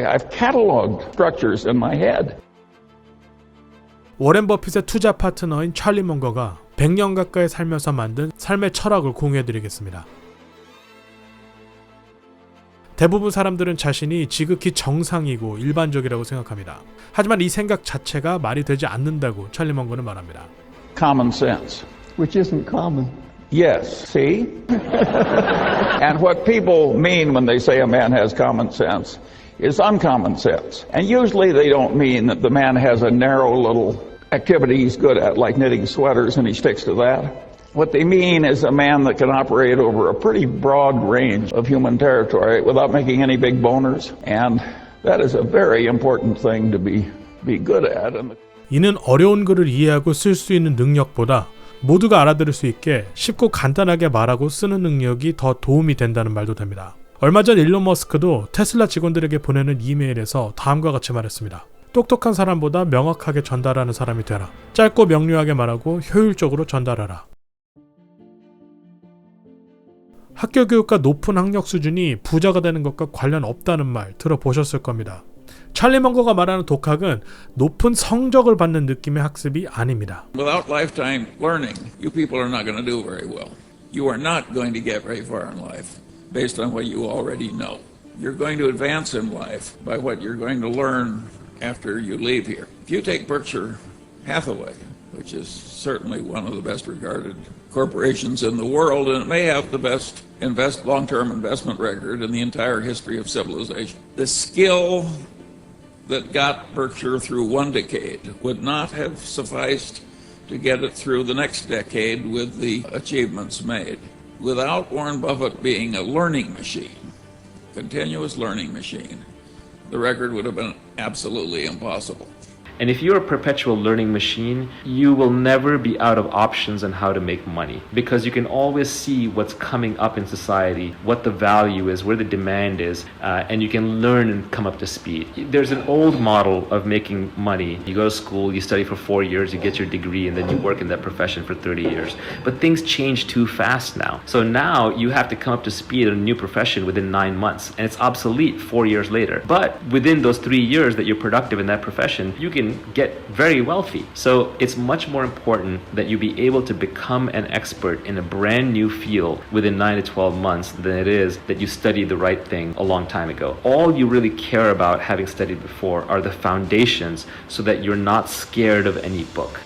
I've cataloged structures in my head. 워렌 버핏의 투자 파트너인 찰리 멍거가 100년 가까이 살면서 만든 삶의 철학을 공유해드리겠습니다. 대부분 사람들은 자신이 지극히 정상이고 일반적이라고 생각합니다. 하지만 이 생각 자체가 말이 되지 않는다고 찰리 멍거는 말합니다. Common sense. Which isn't common. Yes, see? And what people mean when they say a man has common sense is uncommon sense. And usually they don't mean that the man has a narrow little activity he's good at, like knitting sweaters, and he sticks to that. What they mean is a man that can operate over a pretty broad range of human territory without making any big boners. And that is a very important thing to be good at. 이는 어려운 글을 이해하고 쓸 수 있는 능력보다 모두가 알아들을 수 있게 쉽고 간단하게 말하고 쓰는 능력이 더 도움이 된다는 말도 됩니다. 얼마 전 일론 머스크도 테슬라 직원들에게 보내는 이메일에서 다음과 같이 말했습니다. 똑똑한 사람보다 명확하게 전달하는 사람이 되라. 짧고 명료하게 말하고 효율적으로 전달하라. 학교 교육과 높은 학력 수준이 부자가 되는 것과 관련 없다는 말 들어보셨을 겁니다. 찰리 멍거가 말하는 독학은 높은 성적을 받는 느낌의 학습이 아닙니다. Without lifetime learning, you people are not going to do very well. You are not going to get very far in life based on what you already know. You're going to advance in life by what you're going to learn after you leave here. If you take Berkshire Hathaway, which is certainly one of the best regarded corporations in the world, and it may have the best long-term investment record in the entire history of civilization. The skill that got Berkshire through one decade would not have sufficed to get it through the next decade with the achievements made. Without Warren Buffett being a learning machine, continuous learning machine, the record would have been absolutely impossible. And if you're a perpetual learning machine, you will never be out of options on how to make money because you can always see what's coming up in society, what the value is, where the demand is, and you can learn and come up to speed. There's an old model of making money. You go to school, you study for 4 years, you get your degree, and then you work in that profession for 30 years. But things change too fast now. So now you have to come up to speed in a new profession within 9 months, and it's obsolete 4 years later. But within those 3 years that you're productive in that profession, you can get very wealthy. So it's much more important that you be able to become an expert in a brand new field within 9 to 12 months than it is that you studied the right thing a long time ago. All you really care about having studied before are the foundations so that you're not scared of any book.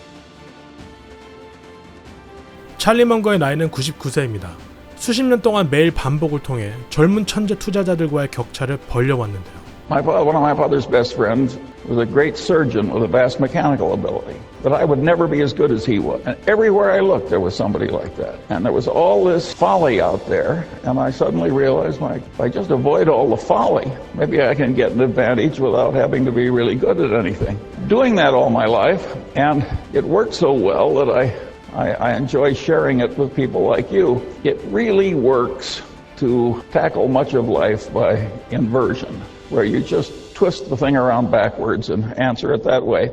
찰리 멍거의 나이는 99세입니다. 수십 년 동안 매일 반복을 통해 젊은 천재 투자자들과의 격차를 벌려왔는데요. One of my father's best friends was a great surgeon with a vast mechanical ability, but I would never be as good as he was. And everywhere I looked, there was somebody like that. And there was all this folly out there, and I suddenly realized, if I just avoid all the folly, maybe I can get an advantage without having to be really good at anything. Doing that all my life, and it worked so well that I enjoy sharing it with people like you. It really works to tackle much of life by inversion, where you just twist the thing around backwards and answer it that way.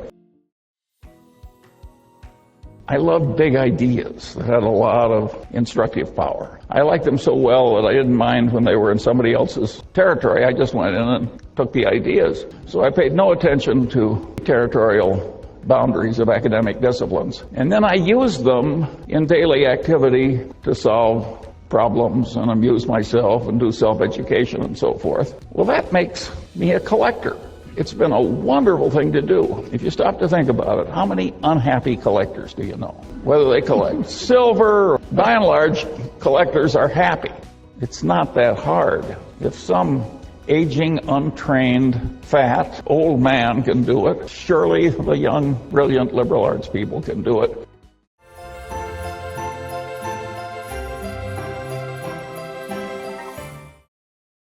I loved big ideas that had a lot of instructive power. I liked them so well that I didn't mind when they were in somebody else's territory. I just went in and took the ideas. So I paid no attention to territorial boundaries of academic disciplines. And then I used them in daily activity to solve problems and amuse myself and do self-education and so forth. Well, that makes me a collector. It's been a wonderful thing to do. If you stop to think about it, how many unhappy collectors do you know? Whether they collect silver, by and large, collectors are happy. It's not that hard. If some aging, untrained, fat, old man can do it, surely the young, brilliant liberal arts people can do it.